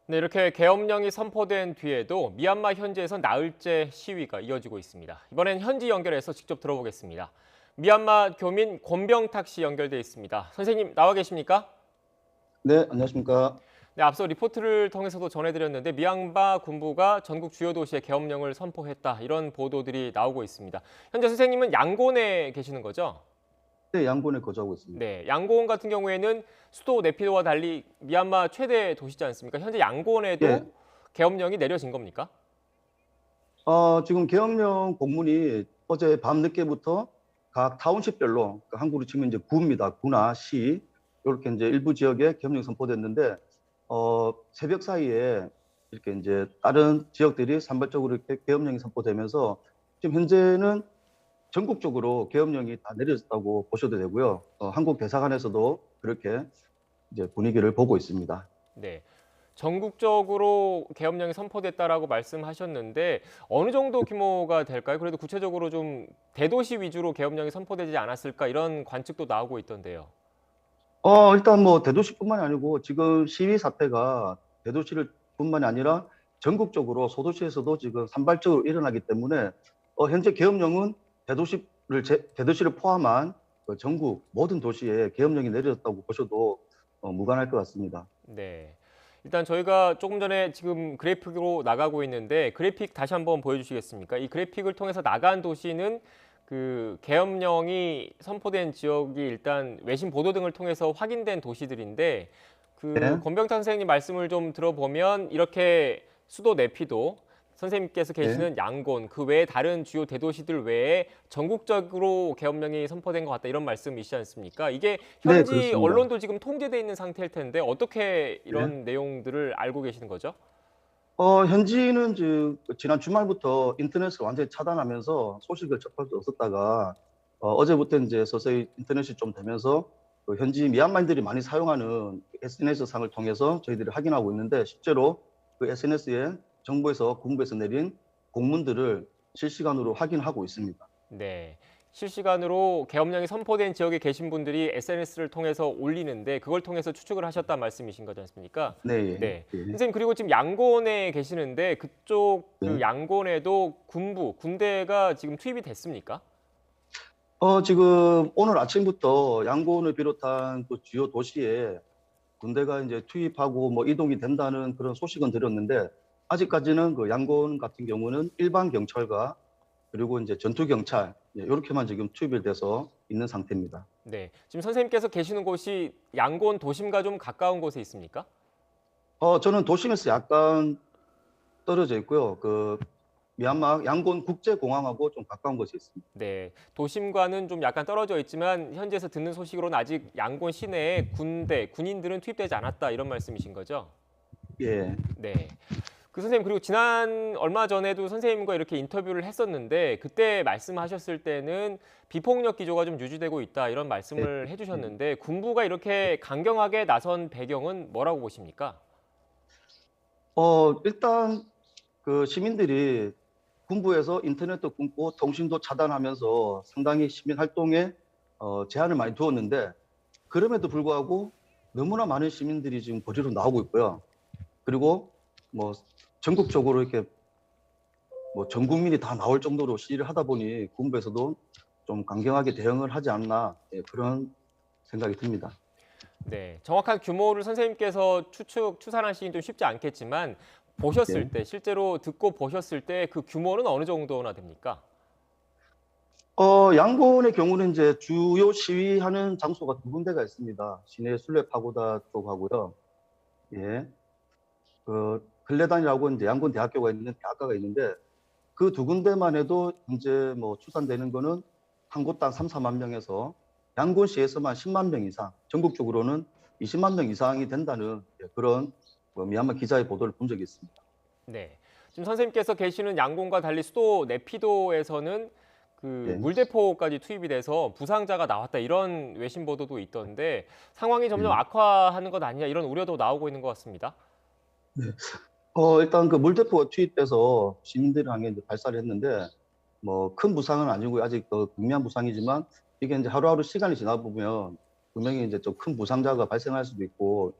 네, 이렇게 계엄령이 선포된 뒤에도 미얀마 현지에서 나흘째 시위가 이어지고 있습니다. 이번엔 현지 연결해서 직접 들어보겠습니다. 미얀마 교민 권병탁 씨 연결돼 있습니다. 선생님 나와 계십니까? 네, 안녕하십니까. 네, 앞서 리포트를 통해서도 전해드렸는데 미얀마 군부가 전국 주요 도시에 계엄령을 선포했다 이런 보도들이 나오고 있습니다. 현재 선생님은 양곤에 계시는 거죠? 네, 양곤에 거주하고 있습니다. 네, 양곤 같은 경우에는 수도 네피도와 달리 미얀마 최대 도시지 않습니까? 현재 예, 양곤에도 계엄령이 내려진 겁니까? 지금 계엄령 공문이 어제 밤늦게부터 각 타운십별로, 그 한국으로 치면 이제 구입니다. 구나 시, 이렇게 이제 일부 지역에 계엄령이 선포됐는데, 새벽 사이에 이렇게 이제 다른 지역들이 산발적으로 이렇게 계엄령이 선포되면서 지금 현재는 전국적으로 계엄령이 다 내려졌다고 보셔도 되고요. 한국 대사관에서도 그렇게 이제 분위기를 보고 있습니다. 네. 전국적으로 계엄령이 선포됐다라고 말씀하셨는데 어느 정도 규모가 될까요? 그래도 구체적으로 좀 대도시 위주로 계엄령이 선포되지 않았을까 이런 관측도 나오고 있던데요. 일단 뭐 대도시뿐만이 아니고 지금 시위 사태가 대도시를 뿐만이 아니라 전국적으로 소도시에서도 지금 산발적으로 일어나기 때문에 현재 계엄령은 대도시를 포함한 그 전국 모든 도시에 계엄령이 내려졌다고 보셔도 무관할 것 같습니다. 네. 일단 저희가 조금 전에 지금 그래픽으로 나가고 있는데 그래픽 다시 한번 보여주시겠습니까? 이 그래픽을 통해서 나간 도시는 그 계엄령이 선포된 지역이 일단 외신 보도 등을 통해서 확인된 도시들인데 그 네, 권병탄 선생님 말씀을 좀 들어보면 이렇게 수도 내피도 선생님께서 네, 계시는 양곤 그 외에 다른 주요 대도시들 외에 전국적으로 계엄령이 선포된 것 같다 이런 말씀이시지 않습니까? 이게 네, 현지 그렇습니다. 언론도 지금 통제돼 있는 상태일 텐데 어떻게 네. 이런 내용들을 알고 계시는 거죠? 현지는 지난 주말부터 인터넷을 완전히 차단하면서 소식을 접할 수 없었다가 어제부터 이제 서서히 인터넷이 좀 되면서 그 현지 미얀마인들이 많이 사용하는 SNS 상을 통해서 저희들이 확인하고 있는데 실제로 그 SNS에 정부에서 군부에서 내린 공문들을 실시간으로 확인하고 있습니다. 네. 실시간으로 계엄령이 선포된 지역에 계신 분들이 SNS를 통해서 올리는데 그걸 통해서 추측을 하셨단 말씀이신 거지 않습니까? 네, 예, 네. 예, 선생님 그리고 지금 양곤에 계시는데 그쪽 그 예. 양곤에도 군대가 지금 투입이 됐습니까? 지금 오늘 아침부터 양곤을 비롯한 그 주요 도시에 군대가 이제 투입하고 뭐 이동이 된다는 그런 소식은 들었는데 아직까지는 그 양곤 같은 경우는 일반 경찰과 그리고 이제 전투 경찰 이렇게만 지금 투입이 돼서 있는 상태입니다. 네. 지금 선생님께서 계시는 곳이 양곤 도심과 좀 가까운 곳에 있습니까? 저는 도심에서 약간 떨어져 있고요. 그 미얀마 양곤 국제공항하고 좀 가까운 곳에 있습니다. 네. 도심과는 좀 약간 떨어져 있지만 현지에서 듣는 소식으로는 아직 양곤 시내에 군인들은 투입되지 않았다 이런 말씀이신 거죠? 예, 네. 그 선생님 그리고 지난 얼마 전에도 선생님과 이렇게 인터뷰를 했었는데 그때 말씀하셨을 때는 비폭력 기조가 좀 유지되고 있다 이런 예, 말씀을 예. 해주셨는데 군부가 이렇게 강경하게 나선 배경은 뭐라고 보십니까? 일단 그 시민들이 군부에서 인터넷도 끊고 통신도 차단하면서 상당히 시민 활동에 제한을 많이 두었는데 그럼에도 불구하고 너무나 많은 시민들이 지금 거리로 나오고 있고요. 그리고 뭐 전국적으로 이렇게 뭐 전 국민이 다 나올 정도로 시위를 하다 보니 군부에서도 좀 강경하게 대응을 하지 않나 그런 생각이 듭니다. 네, 정확한 규모를 선생님께서 추산하시긴 좀 쉽지 않겠지만 예. 보셨을 때 실제로 듣고 보셨을 때 그 규모는 어느 정도나 됩니까? 양곤의 경우는 이제 주요 시위하는 장소가 두 군데가 있습니다. 시내 순례 파고다 쪽하고요. 예. 그 근레단이라고 이제 양곤 대학교가 있는 대학가가 있는데 그 두 군데만 해도 이제 뭐 추산되는 거는 한 곳당 3, 4만 명에서 양곤시에서만 10만 명 이상, 전국적으로는 20만 명 이상이 된다는 그런 뭐 미얀마 기자의 보도를 본 적이 있습니다. 네. 지금 선생님께서 계시는 양곤과 달리 수도 네피도에서는 그 예, 물대포까지 투입이 돼서 부상자가 나왔다 이런 외신 보도도 있던데 상황이 점점 예. 악화하는 것 아니냐 이런 우려도 나오고 있는 것 같습니다. 네. 일단 그 물대포가 투입돼서 시민들을 향해 이제 발사를 했는데 뭐 큰 부상은 아니고 아직 그 경미한 부상이지만 이게 이제 하루하루 시간이 지나 보면 분명히 이제 좀 큰 부상자가 발생할 수도 있고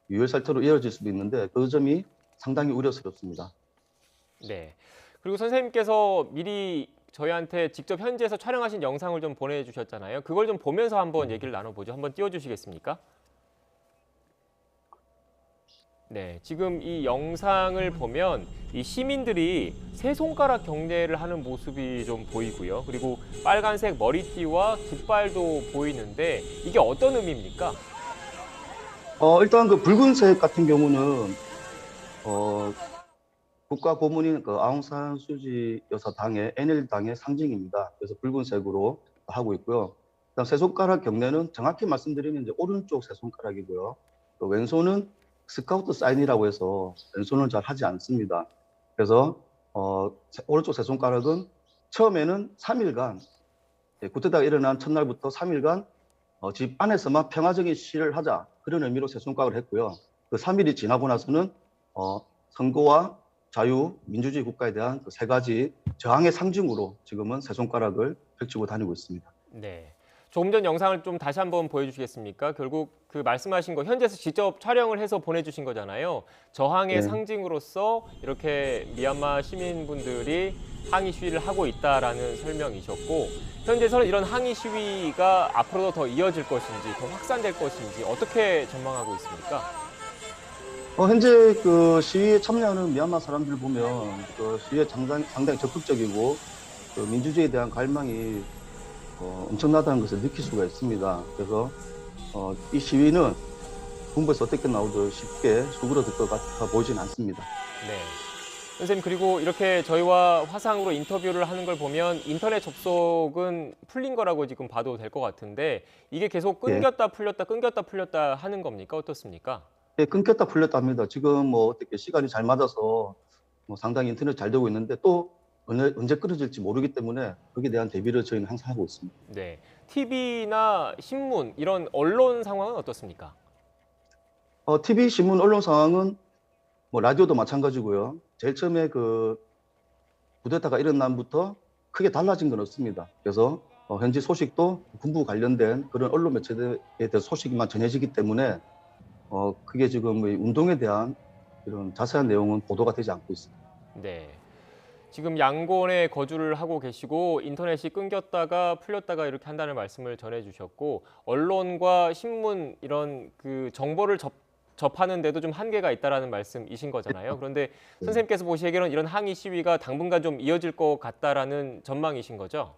유혈 살태로 이어질 수도 있는데 그 점이 상당히 우려스럽습니다. 네. 그리고 선생님께서 미리 저희한테 직접 현지에서 촬영하신 영상을 좀 보내주셨잖아요. 그걸 좀 보면서 한번 얘기를 나눠보죠. 한번 띄워주시겠습니까? 네, 지금 이 영상을 보면 이 시민들이 세 손가락 경례를 하는 모습이 좀 보이고요. 그리고 빨간색 머리띠와 깃발도 보이는데 이게 어떤 의미입니까? 일단 그 붉은색 같은 경우는 어, 국가 고문인 그 아웅산 수지 여사 당의 NL 당의 상징입니다. 그래서 붉은색으로 하고 있고요. 그다음 세 손가락 경례는 정확히 말씀드리면 이제 오른쪽 세 손가락이고요. 또 왼손은 스카우트 사인이라고 해서 왼손을 잘 하지 않습니다. 그래서 오른쪽 세 손가락은 처음에는 3일간 쿠데타가 일어난 첫날부터 3일간 집 안에서만 평화적인 시위를 하자 그런 의미로 세 손가락을 했고요. 그 3일이 지나고 나서는 선거와 자유, 민주주의 국가에 대한 그 세 가지 저항의 상징으로 지금은 세 손가락을 펼치고 다니고 있습니다. 네. 조금 전 영상을 좀 다시 한번 보여주시겠습니까? 결국 그 말씀하신 거 현지에서 직접 촬영을 해서 보내주신 거잖아요. 저항의 네. 상징으로서 이렇게 미얀마 시민분들이 항의 시위를 하고 있다라는 설명이셨고 현지에서는 이런 항의 시위가 앞으로도 더 이어질 것인지 더 확산될 것인지 어떻게 전망하고 있습니까? 현재 그 시위에 참여하는 미얀마 사람들 보면 그 시위에 상당히 적극적이고 그 민주주의에 대한 갈망이 엄청나다는 것을 느낄 수가 있습니다. 그래서 이 시위는 군부에서 어떻게 나오도 쉽게 수그러들 것 같아 보이진 않습니다. 네. 선생님 그리고 이렇게 저희와 화상으로 인터뷰를 하는 걸 보면 인터넷 접속은 풀린 거라고 지금 봐도 될 것 같은데 이게 계속 끊겼다 풀렸다 끊겼다 풀렸다 하는 겁니까? 어떻습니까? 예, 끊겼다 풀렸다 합니다. 지금 뭐 어떻게 시간이 잘 맞아서 뭐 상당히 인터넷 잘 되고 있는데 또 언제 끊어질지 모르기 때문에 거기에 대한 대비를 저희는 항상 하고 있습니다. 네. TV나 신문 이런 언론 상황은 어떻습니까? TV, 신문, 언론 상황은 뭐 라디오도 마찬가지고요. 제일 처음에 그 쿠데타가 일어난 날부터 크게 달라진 건 없습니다. 그래서 현지 소식도 군부 관련된 그런 언론 매체에 대한 소식만 전해지기 때문에 그게 지금 운동에 대한 이런 자세한 내용은 보도가 되지 않고 있습니다. 네. 지금 양곤에 거주를 하고 계시고 인터넷이 끊겼다가 풀렸다가 이렇게 한다는 말씀을 전해주셨고 언론과 신문 이런 그 정보를 접하는 데도 좀 한계가 있다라는 말씀이신 거잖아요. 그런데 선생님께서 보시기에는 이런 항의 시위가 당분간 좀 이어질 것 같다라는 전망이신 거죠?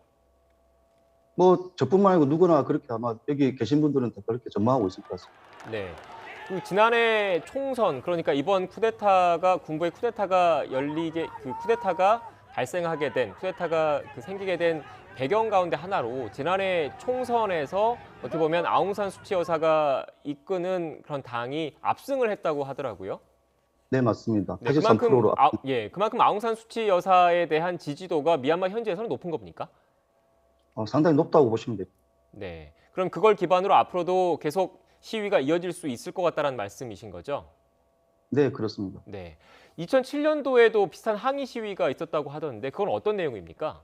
뭐 저뿐만 아니고 누구나 그렇게 아마 여기 계신 분들은 다 그렇게 전망하고 있을 것 같습니다. 네. 그 지난해 총선 그러니까 이번 쿠데타가 군부의 쿠데타가 쿠데타가 발생하게 된 쿠데타가 생기게 된 배경 가운데 하나로 지난해 총선에서 어떻게 보면 아웅산 수치 여사가 이끄는 그런 당이 압승을 했다고 하더라고요. 네, 맞습니다. 네, 83%로 그만큼 아웅산 수치 여사에 대한 지지도가 미얀마 현지에서는 높은 겁니까? 상당히 높다고 보시면 됩니다. 네. 그럼 그걸 기반으로 앞으로도 계속 시위가 이어질 수 있을 것 같다는 말씀이신 거죠? 네, 그렇습니다. 네. 2007년도에도 비슷한 항의 시위가 있었다고 하던데 그건 어떤 내용입니까?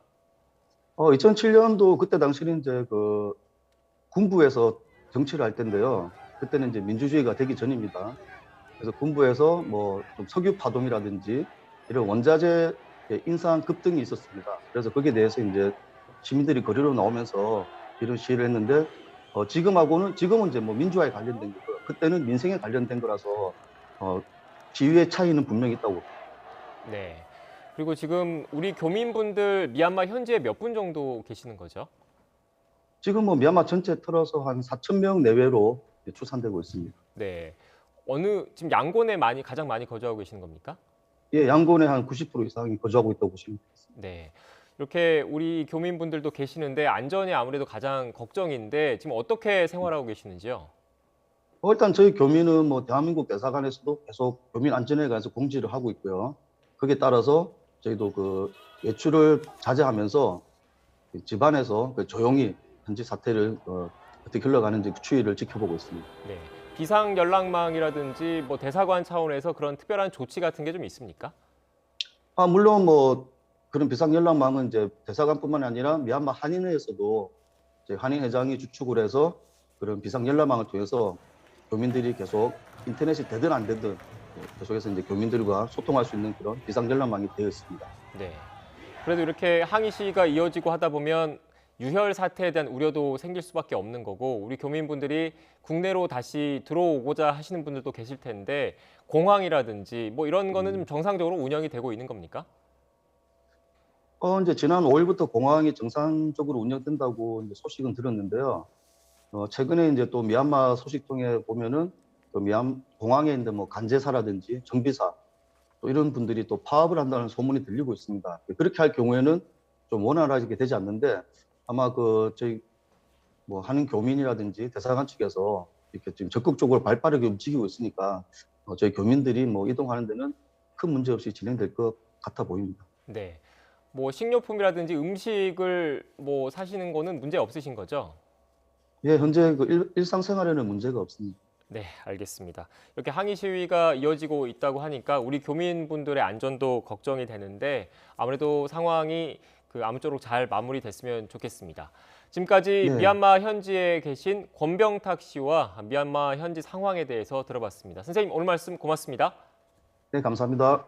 2007년도 그때 당시는 이제 그 군부에서 정치를 할 때인데요. 그때는 이제 민주주의가 되기 전입니다. 그래서 군부에서 뭐 좀 석유 파동이라든지 이런 원자재 인상 급등이 있었습니다. 그래서 거기에 대해서 이제 시민들이 거리로 나오면서 이런 시위를 했는데 지금은 이제 뭐 민주화에 관련된 거고요. 그때는 민생에 관련된 거라서 지위의 차이는 분명히 있다고. 네. 그리고 지금 우리 교민분들 미얀마 현지에 몇 분 정도 계시는 거죠? 지금 뭐 미얀마 전체 털어서 한 4천 명 내외로 추산되고 있습니다. 네. 지금 양곤에 가장 많이 거주하고 계시는 겁니까? 예, 양곤의 한 90% 이상이 거주하고 있다고 보시면 되겠습니다. 네. 이렇게 우리 교민분들도 계시는데 안전이 아무래도 가장 걱정인데 지금 어떻게 생활하고 계시는지요? 일단 저희 교민은 뭐 대한민국 대사관에서도 계속 교민 안전에 관해서 공지를 하고 있고요. 거기에 따라서 저희도 그 외출을 자제하면서 집안에서 조용히 현지 사태를 어떻게 흘러가는지 추이를 지켜보고 있습니다. 네. 비상 연락망이라든지 뭐 대사관 차원에서 그런 특별한 조치 같은 게 좀 있습니까? 물론 뭐 그런 비상 연락망은 이제 대사관뿐만 아니라 미얀마 한인회에서도 이제 한인회장이 주축을 해서 그런 비상 연락망을 통해서 교민들이 계속 인터넷이 되든 안 되든 계속해서 이제 교민들과 소통할 수 있는 그런 비상전란망이 되어 있습니다. 네. 그래도 이렇게 항의 시위가 이어지고 하다 보면 유혈 사태에 대한 우려도 생길 수밖에 없는 거고 우리 교민분들이 국내로 다시 들어오고자 하시는 분들도 계실 텐데 공항이라든지 뭐 이런 거는 좀 정상적으로 운영이 되고 있는 겁니까? 이제 지난 5일부터 공항이 정상적으로 운영된다고 이제 소식은 들었는데요. 최근에 이제 또 미얀마 소식통에 보면은 또 공항에 있는 뭐 간제사라든지 정비사 또 이런 분들이 또 파업을 한다는 소문이 들리고 있습니다. 그렇게 할 경우에는 좀 원활하게 되지 않는데 아마 저희 뭐 하는 교민이라든지 대사관 측에서 이렇게 지금 적극적으로 발빠르게 움직이고 있으니까 저희 교민들이 뭐 이동하는 데는 큰 문제 없이 진행될 것 같아 보입니다. 네. 뭐 식료품이라든지 음식을 뭐 사시는 거는 문제 없으신 거죠? 예, 현재 일상생활에는 문제가 없습니다. 네, 알겠습니다. 이렇게 항의 시위가 이어지고 있다고 하니까 우리 교민분들의 안전도 걱정이 되는데 아무래도 상황이 아무쪼록 잘 마무리됐으면 좋겠습니다. 지금까지 네, 미얀마 현지에 계신 권병탁 씨와 미얀마 현지 상황에 대해서 들어봤습니다. 선생님 오늘 말씀 고맙습니다. 네, 감사합니다.